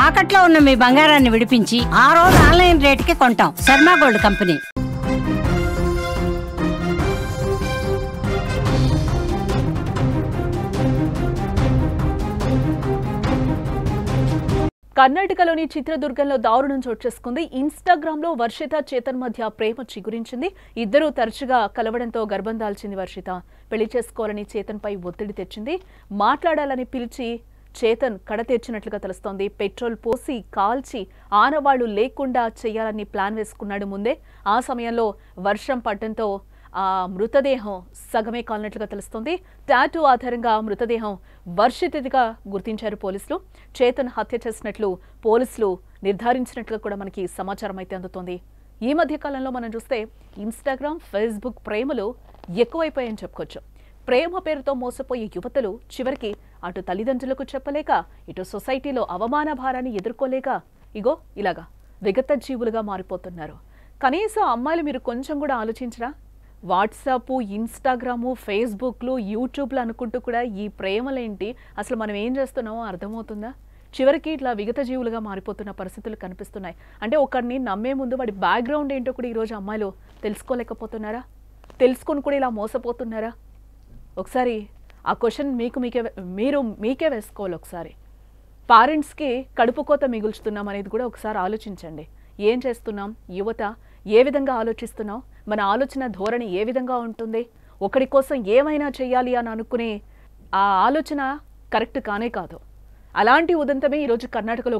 తాకట్లో ఉన్న మీ బంగారాన్ని విడిపించి ఆ రోజు ఆన్లైన్ రేటుకి కొంటాం. Sharma gold company. కర్ణాటకలోని చిత్రదుర్గంలో దారుణం చోటు చేసుకుంది. ఇన్స్టాగ్రామ్లో వర్షిత చేతన్ మధ్య ప్రేమ చిగురించింది. ఇద్దరూ తరచుగా కలవడంతో గర్భం దాల్చింది వర్షిత. పెళ్లి చేసుకోవాలని చేతన్పై ఒత్తిడి తెచ్చింది. మాట్లాడాలని పిలిచి చేతన్ కడతీర్చినట్లుగా తెలుస్తోంది. పెట్రోల్ పోసి కాల్చి ఆనవాళ్లు లేకుండా చేయాలని ప్లాన్ వేసుకున్నాడు ముందే. ఆ సమయంలో వర్షం పడడంతో ఆ మృతదేహం సగమే కాలినట్లుగా తెలుస్తోంది. టాటూ ఆధారంగా మృతదేహం వర్షితగా గుర్తించారు పోలీసులు. చేతన్ హత్య చేసినట్లు పోలీసులు నిర్ధారించినట్లుగా కూడా మనకి సమాచారం అయితే అందుతోంది. ఈ మధ్య కాలంలో మనం చూస్తే ఇన్స్టాగ్రామ్, ఫేస్బుక్ ప్రేమలు ఎక్కువైపోయాయని చెప్పుకోవచ్చు. ప్రేమ పేరుతో మోసపోయే యువతలు చివరికి అటు తల్లిదండ్రులకు చెప్పలేక, ఇటు సొసైటీలో అవమాన భారాన్ని ఎదుర్కోలేక ఇగో ఇలాగా విగత జీవులుగా మారిపోతున్నారు. కనీసం అమ్మాయిలు మీరు కొంచెం కూడా ఆలోచించరా? వాట్సాప్, ఇన్స్టాగ్రాము, ఫేస్బుక్లు, యూట్యూబ్లు అనుకుంటూ కూడా ఈ ప్రేమలేంటి, అసలు మనం ఏం చేస్తున్నామో అర్థమవుతుందా? చివరికి ఇట్లా విగత జీవులుగా మారిపోతున్న పరిస్థితులు కనిపిస్తున్నాయి. అంటే ఒకరిని నమ్మే ముందు వాడి బ్యాక్గ్రౌండ్ ఏంటో కూడా ఈరోజు అమ్మాయిలు తెలుసుకోలేకపోతున్నారా? తెలుసుకుని కూడా ఇలా మోసపోతున్నారా? ఒకసారి ఆ క్వశ్చన్ మీకే వేసుకోవాలి. ఒకసారి పేరెంట్స్కి కడుపు కోత మిగుల్చుతున్నాం అనేది కూడా ఒకసారి ఆలోచించండి. ఏం చేస్తున్నాం? యువత ఏ విధంగా ఆలోచిస్తున్నాం? మన ఆలోచన ధోరణి ఏ విధంగా ఉంటుంది? ఒకరి కోసం ఏమైనా చేయాలి అని అనుకునే ఆ ఆలోచన కరెక్ట్ కానే కాదు. అలాంటి ఉదంతమే ఈరోజు కర్ణాటకలో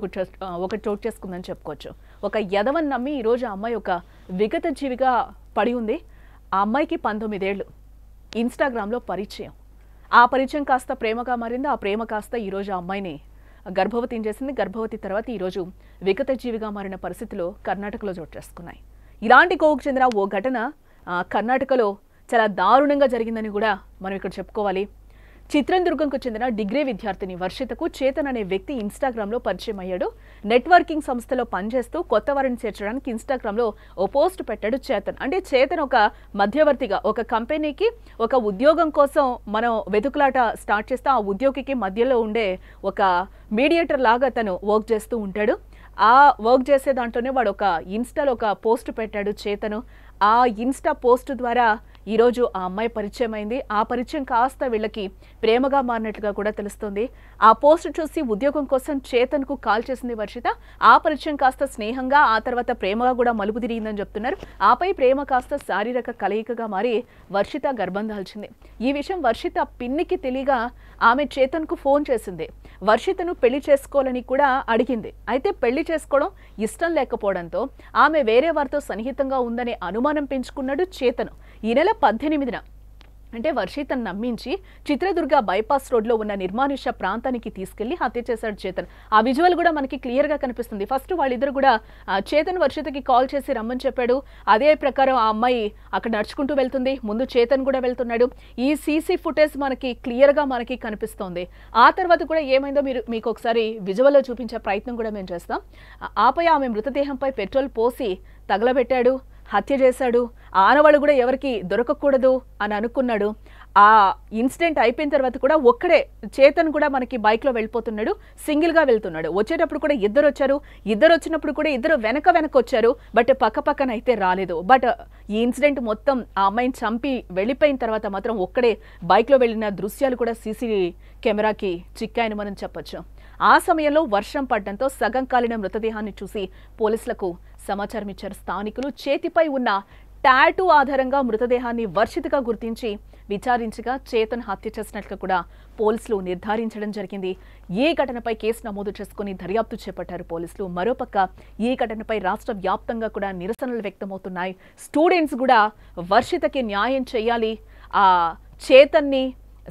ఒకటి చోటు చేసుకుందని చెప్పుకోవచ్చు. ఒక యదవని నమ్మి ఈరోజు ఆ అమ్మాయి ఒక విగత జీవిగా పడి ఉంది. ఆ అమ్మాయికి 19 ఏళ్ళు. ఇన్స్టాగ్రామ్లో పరిచయం. ఆ పరిచయం కాస్త ప్రేమగా మారింది. ఆ ప్రేమ కాస్త ఈరోజు ఆ అమ్మాయిని గర్భవతిని చేసింది. గర్భవతి తర్వాత ఈరోజు విగత జీవిగా మారిన పరిస్థితులు కర్ణాటకలో చోటు చేసుకున్నాయి. ఇలాంటి కోవకు చెందిన ఓ ఘటన కర్ణాటకలో చాలా దారుణంగా జరిగిందని కూడా మనం ఇక్కడ చెప్పుకోవాలి. చిత్రదుర్గంకు చెందిన డిగ్రీ విద్యార్థిని వర్షితకు చేతన్ అనే వ్యక్తి ఇన్స్టాగ్రామ్లో పరిచయం అయ్యాడు. నెట్వర్కింగ్ సంస్థలో పనిచేస్తూ కొత్త వారిని చేర్చడానికి ఇన్స్టాగ్రామ్లో ఓ పోస్ట్ పెట్టాడు చేతన్. అంటే చేతన్ ఒక మధ్యవర్తిగా, ఒక కంపెనీకి ఒక ఉద్యోగం కోసం మనం వెతుకులాట స్టార్ట్ చేస్తే ఆ ఉద్యోగికి మధ్యలో ఉండే ఒక మీడియేటర్ లాగా తను వర్క్ చేస్తూ ఉంటాడు. ఆ వర్క్ చేసే దాంట్లోనే వాడు ఒక ఇన్స్టాలో ఒక పోస్ట్ పెట్టాడు చేతను. ఆ ఇన్స్టా పోస్ట్ ద్వారా ఈరోజు ఆ అమ్మాయి పరిచయం అయింది. ఆ పరిచయం కాస్త వీళ్ళకి ప్రేమగా మారినట్లుగా కూడా తెలుస్తుంది. ఆ పోస్ట్ చూసి ఉద్యోగం కోసం చేతన్కు కాల్ చేసింది వర్షిత. ఆ పరిచయం కాస్త స్నేహంగా, ఆ తర్వాత ప్రేమగా కూడా మలుపు తిరిగిందని చెప్తున్నారు. ఆపై ప్రేమ కాస్త శారీరక కలయికగా మారి వర్షిత గర్భం దాల్చింది. ఈ విషయం వర్షిత పిన్నికి తెలియగా ఆమె చేతన్కు ఫోన్ చేసింది. వర్షితను పెళ్లి చేసుకోవాలని కూడా అడిగింది. అయితే పెళ్లి చేసుకోవడం ఇష్టం లేకపోవడంతో ఆమె వేరే వారితో సన్నిహితంగా ఉందనే అనుమానం పెంచుకున్నాడు చేతను. ఈ నెల 18న అంటే వర్షితను నమ్మించి చిత్రదుర్గ బైపాస్ రోడ్లో ఉన్న నిర్మానుష ప్రాంతానికి తీసుకెళ్లి హత్య చేశాడు చేతన్. ఆ విజువల్ కూడా మనకి క్లియర్గా కనిపిస్తుంది. ఫస్ట్ వాళ్ళిద్దరు కూడా చేతన్ వర్షితకి కాల్ చేసి రమ్మని చెప్పాడు. అదే ప్రకారం ఆ అమ్మాయి అక్కడ నడుచుకుంటూ వెళ్తుంది. ముందు చేతన్ కూడా వెళ్తున్నాడు. ఈ సీసీ ఫుటేజ్ మనకి క్లియర్గా మనకి కనిపిస్తోంది. ఆ తర్వాత కూడా ఏమైందో మీకు ఒకసారి విజువల్లో చూపించే ప్రయత్నం కూడా మేము చేస్తాం. ఆపై ఆమె మృతదేహంపై పెట్రోల్ పోసి తగలబెట్టాడు, హత్య చేశాడు. ఆనవాళ్ళు కూడా ఎవరికి దొరకకూడదు అని అనుకున్నాడు. ఆ ఇన్సిడెంట్ అయిపోయిన తర్వాత కూడా ఒక్కడే చేతన్ కూడా మనకి బైక్లో వెళ్ళిపోతున్నాడు, సింగిల్గా వెళ్తున్నాడు. వచ్చేటప్పుడు కూడా ఇద్దరు వచ్చారు. ఇద్దరు వచ్చినప్పుడు కూడా ఇద్దరు వెనక వచ్చారు. బట్ పక్కన అయితే రాలేదు. బట్ ఈ ఇన్సిడెంట్ మొత్తం ఆ అమ్మాయిని చంపి వెళ్ళిపోయిన తర్వాత మాత్రం ఒక్కడే బైక్లో వెళ్ళిన దృశ్యాలు కూడా సీసీ కెమెరాకి చిక్కాయని మనం చెప్పొచ్చు. ఆ సమయంలో వర్షం పడడంతో సగం కాలిన మృతదేహాన్ని చూసి పోలీసులకు సమాచారం ఇచ్చారు స్థానికులు. చేతిపై ఉన్న టాటూ ఆధారంగా మృతదేహాన్ని వర్షితగా గుర్తించి విచారించగా చేతన్ హత్య చేసినట్లు కూడా పోలీసులు నిర్ధారించడం జరిగింది. ఈ ఘటనపై కేసు నమోదు చేసుకుని దర్యాప్తు చేపట్టారు పోలీసులు. మరోపక్క ఈ ఘటనపై రాష్ట్ర వ్యాప్తంగా కూడా నిరసనలు వ్యక్తమవుతున్నాయి. స్టూడెంట్స్ కూడా వర్షితకి న్యాయం చేయాలి, ఆ చేతన్ని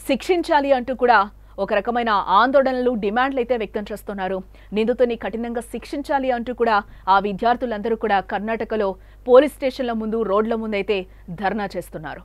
శిక్షించాలి అంటూ కూడా ఒక రకమైన ఆందోళనలు, డిమాండ్లు అయితే వ్యక్తం చేస్తున్నారు. నిందితుని కఠినంగా శిక్షించాలి అంటూ కూడా ఆ విద్యార్థులందరూ కూడా కర్ణాటకలో పోలీస్ స్టేషన్ల ముందు, రోడ్ల ముందు అయితే ధర్నా చేస్తున్నారు.